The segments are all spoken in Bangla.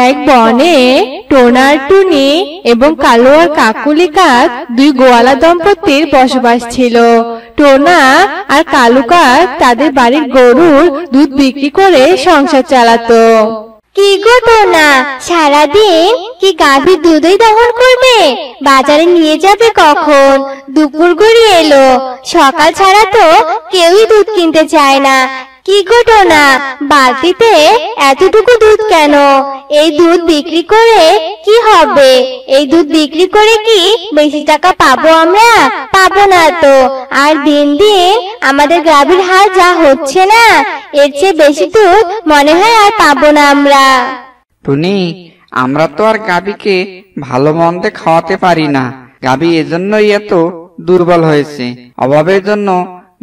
এক বনে টোনা আর টুনি এবং কালু আর কাকুলি কাক দুই গোয়ালা দম্পতির বসবাস ছিল। টোনা আর কালু কাক তাদের বাড়ির গরুর দুধ বিক্রি করে সংসার চালাতো। কি গো টোনা, সারাদিন কি গাভীর দুধই দহন করবে? বাজারে নিয়ে যাবে কখন? দুপুর গড়িয়ে এলো, সকাল ছাড়া তো কেউই দুধ কিনতে চায় না। কি গো টোনা, বালতিতে এতটুকু দুধ কেন? এই দুধ বিক্রি করে কি হবে? এই দুধ বিক্রি করে কি বেশি টাকা পাবো আমরা? পাবো না তো। আর দিন দিন আমাদের গাভীর হাল যা হচ্ছে না, এর চেয়ে বেশি দুধ মনে হয় আর পাবো না আমরা। টুনি, আমরা তো আর গাভীকে ভালো মন্দে খাওয়াতে পারি না। গাভী এজন্যই এত দুর্বল হয়েছে। অভাবের জন্য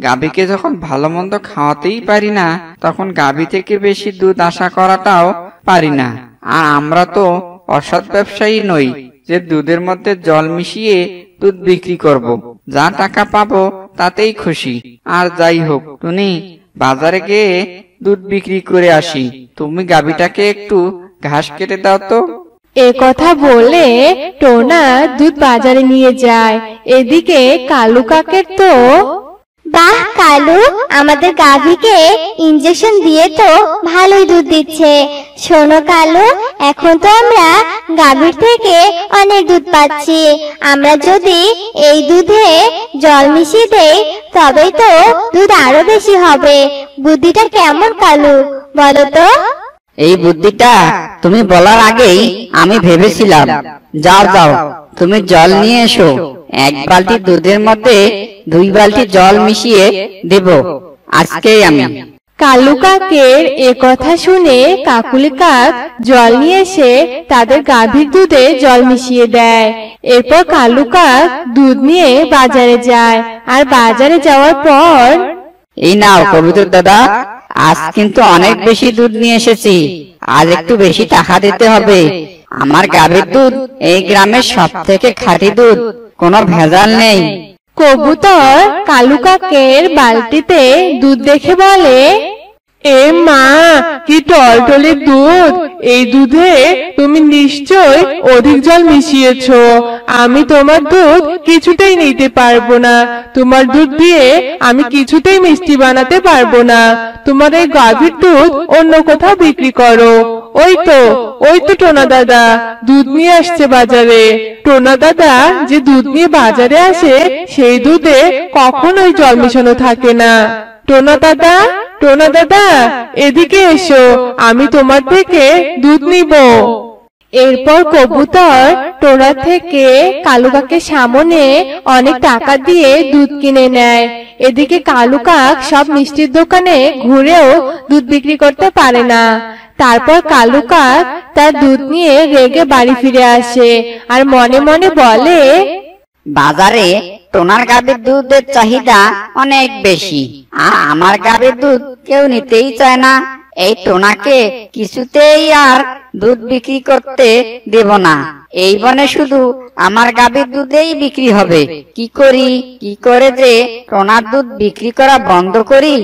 গাভীকে যখন ভালো মন্দ খাওয়াতেই পারি না, তখন গাভী থেকে বেশি দুধ আশা করাটাও পারি না। আর আমরা তো অসৎ ব্যবসায়ী নই যে দুধের মধ্যে জল মিশিয়ে দুধ বিক্রি করব। যা টাকা পাবো তাতেই খুশি। আর যাই হোক টুনি, বাজারে গিয়ে দুধ বিক্রি করে আসি। তুমি গাভীটাকে একটু ঘাস কেটে দাও তো। এ কথা বলে টোনা দুধ বাজারে নিয়ে যায়। এদিকে কালু কাকের তো বাহ কালু, আমাদের গাভীকে ইনজেকশন দিয়ে তো ভালোই দুধ দিচ্ছে। শোনো কালু, এখন তো আমরা গাভীর থেকে অনেক দুধ পাচ্ছি। আমরা যদি এই দুধে জল মিশিয়ে দেই তবেই তো দুধ আরো বেশি হবে। বুদ্ধিটা কেমন কালু, বলো তো? এই বুদ্ধিটা তুমি বলার আগেই আমি ভেবেছিলাম। যাও যাও, তুমি জল নিয়ে এসো। এক বালতি দুধের মধ্যে 2 বালতি জল মিশিয়ে দেব আজকেই আমি। কালু কাকের এ কথা শুনে কাকুলি কাক জল নিয়ে এসে তাদের গাভীর দুধে জল মিশিয়ে দেয়। এরপর কালু কাক দুধ নিয়ে বাজারে যায়। আর বাজারে যাওয়ার পর, এই নাও কবুতর দাদা, আজ কিন্তু অনেক বেশি দুধ নিয়ে এসেছি। আজ একটু বেশি টাকা দিতে হবে। আমার গাভীর দুধ এই গ্রামের সবথেকে খাঁটি দুধ, কোনো ভেজাল নেই। কবুতর কালু কাকের বালতিতে দুধ দেখে বলে, এ মা, কি টলটলে দুধ! এই দুধে তুমি নিশ্চয় অধিক জল মিশিয়েছো। আমি তোমার দুধ কিছুতেই নিতে পারবো না। তোমার দুধ দিয়ে আমি কিছুতেই মিষ্টি বানাতে পারবো না। তোমার এই গাভীর দুধ অন্য কোথাও বিক্রি করো। ওই তো টোনা দাদা দুধ নিয়ে আসছে বাজারে। টোনা দাদা যে দুধ নিয়ে বাজারে আসে, সেই দুধে কখনোই জল মিশানো থাকে না। টোনা দাদা, এদিকে এসো, আমি তোমার থেকে দুধ নিব। এরপর কবুতর টোনা থেকে কালু কাকের সামনে অনেক টাকা দিয়ে দুধ কিনে নেয়। এদিকে কালু কাক সব মিষ্টির দোকানে ঘুরেও দুধ বিক্রি করতে পারে না। তারপর কালু কাক তার দুধ নিয়ে রেগে বাড়ি ফিরে আসে আর মনে মনে বলে, বাজারে টোনার গাভীর দুধের চাহিদা অনেক বেশি, আর আমার গাভীর দুধ কেউ নিতেই চায় না। এই টোনাকে কিছুতেই আর দুধ বিক্রি করতে দেব না। এই বনে শুধু আমার গাভীর দুধেই বিক্রি হবে। কি করে যে টোনার দুধ বিক্রি করা বন্ধ করি?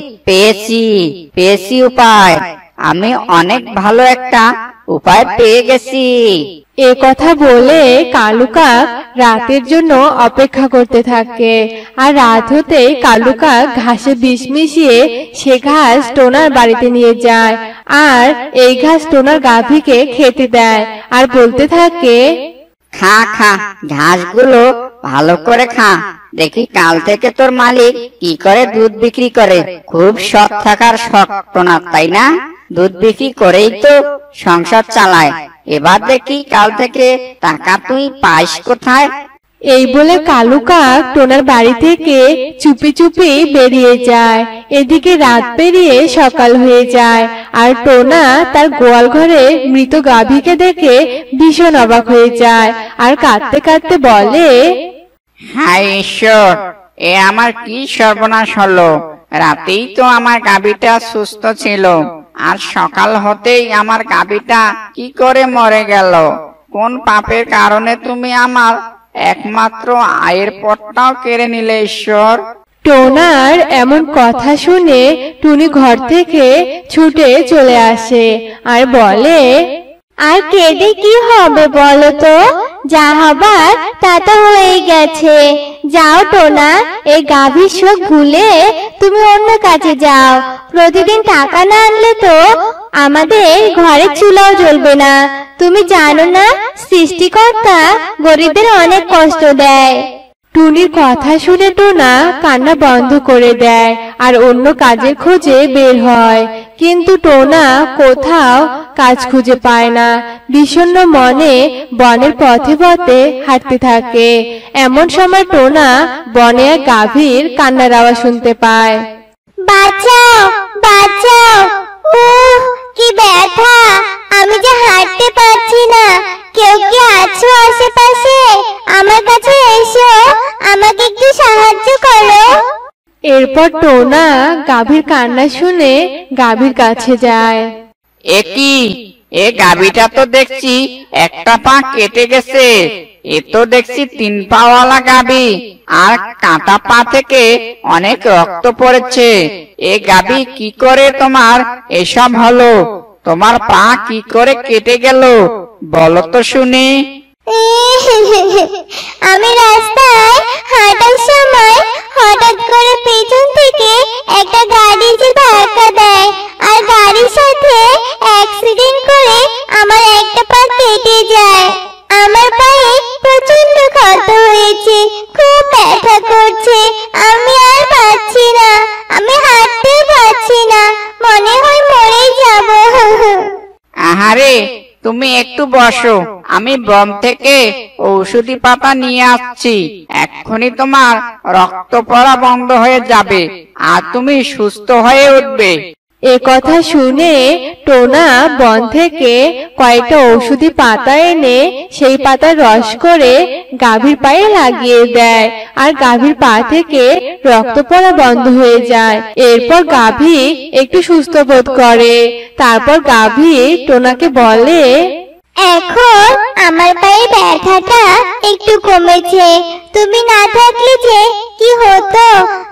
পেয়েছি উপায়। আমি অনেক ভালো একটা উপায় পেয়ে গেছি। এ কথা বলে কালু কাক রাতের জন্য অপেক্ষা করতে থাকে। আর রাত হতেই কালু কাক ঘাসে বিষ মিশিয়ে সে ঘাস টোনার বাড়িতে নিয়ে যায়। আর এই ঘাস টোনার গাভীকে খেতে দেয় আর বলতে থাকে, খা ঘাসগুলো ভালো করে খা। দেখি কাল থেকে তোর মালিক কি করে দুধ বিক্রি করে। খুব সৎ থাকার শখ টোনার, তাই না? দুধ বিক্রি করেই তো সংসার চালায়। এবার দেখি কাল থেকে টাকা তুই পাইস কোথায়। এই বলে কালু কাক টোনার বাড়ি থেকে চুপি চুপি বেরিয়ে যায়। এদিকে রাত পেরিয়ে সকাল হয়ে যায়। আর টোনা তার গোয়াল ঘরে মৃত গাভীকে দেখে ভীষণ অবাক হয়ে যায় আর কাঁদতে কাঁদতে বলে, হায় ঈশ্বর, এ আমার কি সর্বনাশ হলো! রাতেই তো আমার গাভীটা সুস্থ ছিল, আর সকাল হতেই আমার গাভীটা কি করে মরে গেল? কোন পাপের কারণে তুমি আমার একমাত্র আয়ের পথটাও কেড়ে নিলে ঈশ্বর? টোনার এমন কথা শুনে টুনি ঘর থেকে ছুটে চলে আসে আর বলে, আর কেঁদে কি হবে বলো তো? যা হবার তা তো হয়ে গেছে। যাও টোনা, এই গাভীর শোক ভুলে তুমি অন্য কাজে যাও। প্রতিদিন টাকা না আনলে তো আমাদের ঘরে চুলাও জ্বলবে না। তুমি জানো না, সৃষ্টিকর্তা গরিবদের অনেক কষ্ট দেয়। টুনির কথা শুনে টোনা কান্না বন্ধ করে দেয় আর অন্য কাজের খোঁজে বের হয়। কিন্তু টোনা কোথাও কাজ খুঁজে পায় না। বিষণ্ণ মনে বনের পথে পথে হাঁটতে থাকে। এমন সময় টোনা বনে এক গাভীর কান্নার আওয়াজ শুনতে পায়। বাঁচাও, বাঁচাও! উহ, কি ব্যথা! আমি যে হাঁটতে পারছি না। কেউ কি আছো আশেপাশে? আমার কাছে এসো, আমাকে একটু সাহায্য করো। এরপর টোনা গাভীর কান্না শুনে গাভীর কাছে যায়। একি, এ গাভীটা তো দেখছি একটা পা কেটে গেছে। এ তো দেখছি 3 পাওয়ালা গাভী, আর কাঁটা পা থেকে অনেক রক্ত পড়েছে। এ গাভী কি করে তোমার এসব হলো? তোমার পা কি করে কেটে গেল বলো তো শুনি। আমি রাস্তায় হাঁটার সময় হঠাৎ করে পেছন থেকে একটা গাড়ি এসে ধাক্কা দেয়, আর গাড়ির সাথে অ্যাক্সিডেন্ট করে আমার একটা পা কেটে যায়। আমার পায়ে প্রচন্ড ক্ষত হয়েছে, খুব ব্যথা করছে। আমি আর পারছি না, আমি হাঁটতে পারছি না, মনে হয় মরে যাব। আহারে, তুমি একটু বসো, আমি বন থেকে ঔষধি পাতা নিয়ে আসছি। এক্ষুনি তোমার রক্ত পড়া বন্ধ হয়ে যাবে আর তুমি সুস্থ হয়ে উঠবে। এ কথা শুনে টোনা বন থেকে কয়েকটা ঔষধি পাতা এনে সেই পাতার রস করে গাভীর পায়ে লাগিয়ে দেয়, আর গাভীর পা থেকে রক্ত পড়া বন্ধ হয়ে যায়। এরপর গাভী একটু সুস্থ বোধ করে। তারপর গাভী টোনাকে বলে, এখন আমার পায়ে ব্যথাটা একটু কমেছে। তুমি না থাকলে যে কি হতো!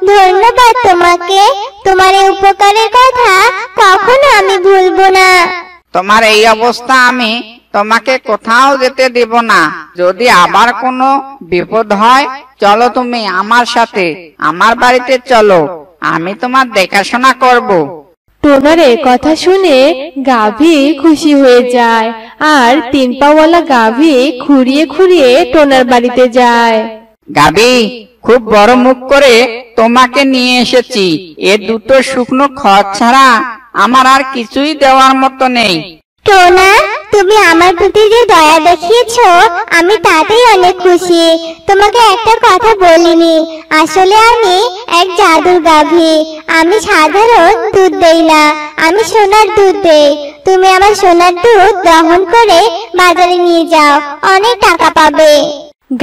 ধন্যবাদ তোমাকে, তোমার এই উপকারের কথা কখনো আমি ভুলবো না। তোমার এই অবস্থা আমি তোমাকে কোথাও যেতে দেব না। যদি আবার কোনো বিপদ হয়, চলো তুমি আমার সাথে, আমার বাড়িতে চলো, আমি তোমার দেখাশোনা করব। টোনার এ কথা শুনে গাভী খুশি হয়ে যায় আর 3 পাওয়ালা গাভী খুঁড়িয়ে খুঁড়িয়ে টোনার বাড়িতে যায়। গাভী, খুব বড় মুখ করে তোমাকে নিয়ে এসেছি। এ দুটো শুকনো খড় ছাড়া আমার আর কিছুই দেওয়ার মতো নেই। টোনা, তুমি আমার প্রতি যে দয়া দেখিয়েছো আমি তাতেই অনেক খুশি। তোমাকে একটা কথা বলিনি, আসলে আমি এক জাদুর গাভী। আমি সাধারণ দুধ দেই না, আমি সোনার দুধ দেই। তুমি আমার সোনার দুধ দহন করে বাজারে নিয়ে যাও, অনেক টাকা পাবে।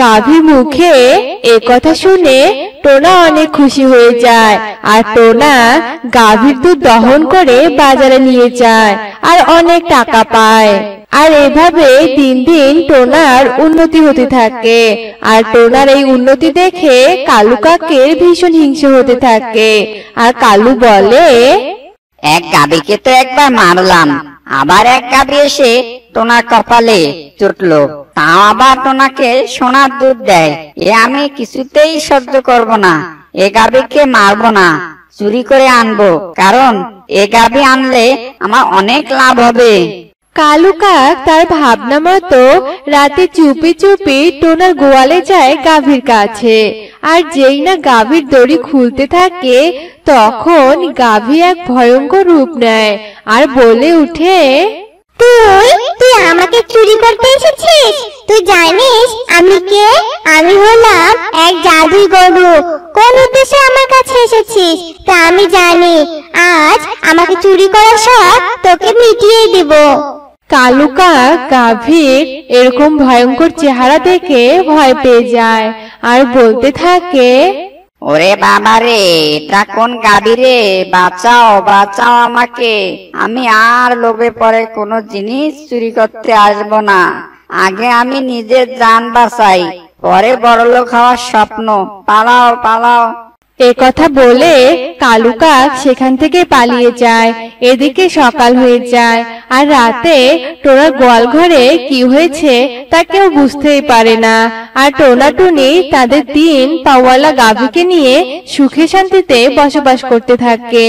গাভীর মুখে এ কথা শুনে টোনা অনেক খুশি হয়ে যায় আর টোনা গাভীর দুধ দহন করে বাজারে নিয়ে যায় আর অনেক টাকা পায়। আর এভাবে দিন দিন টোনার উন্নতি হতে থাকে। আর টোনার এই উন্নতি দেখে কালু কাকের ভীষণ হিংসে হতে থাকে। আর কালু বলে, এক গাভীকে তো একবার মারলাম, আবার এক গাভী এসে টোনার কপালে চুটলো, তাও আবার টোনাকে সোনার দুধ দেয়। এ আমি কিছুতেই সহ্য করব না। এ গাভীকে মারবো না, চুরি করে আনবো, কারণ এ গাভী আনলে আমার অনেক লাভ হবে। কালু কাক তার ভাবনা মতো রাতে চুপি চুপি টোনার গোয়ালে যায় গাভীর কাছে। আর যেই না গাভীর দড়ি খুলতে থাকে তখন গাভী এক ভয়ঙ্কর রূপ নেয় আর বলে উঠে, তুই তুই আমাকে চুরি করতে এসেছিস? তুই জানিস আমি কে? আমি হলাম এক জাদুই গরু। কোন উদ্দেশ্যে আমার কাছে এসেছিস তা আমি জানি। আজ আমাকে চুরি করার শখ তোকে মিটিয়ে দিব। কালু কাক গাভীর এরকম ভয়ঙ্কর চেহারা দেখে ভয় পেয়ে যায় আর বলতে থাকে, ওরে বাবা রে, এটা কোন গাভী রে? বাঁচাও, বাঁচাও আমাকে। আমি আর লোভে পড়ে কোনো জিনিস চুরি করতে আসবো না। আগে আমি নিজের জান বাঁচাই, পরে বড়লোক হওয়ার স্বপ্ন। পালাও, পালাও। এ কথা বলে কালু কাক সেখান থেকে পালিয়ে যায়। এদিকে সকাল হয়ে যায়, আর রাতে টোনার গোয়াল ঘরে কি হয়েছে তা কেউ বুঝতেই পারে না। আর টোনা টুনি তাদের 3 পাওয়ালা গাভীকে নিয়ে সুখে শান্তিতে বসবাস করতে থাকে।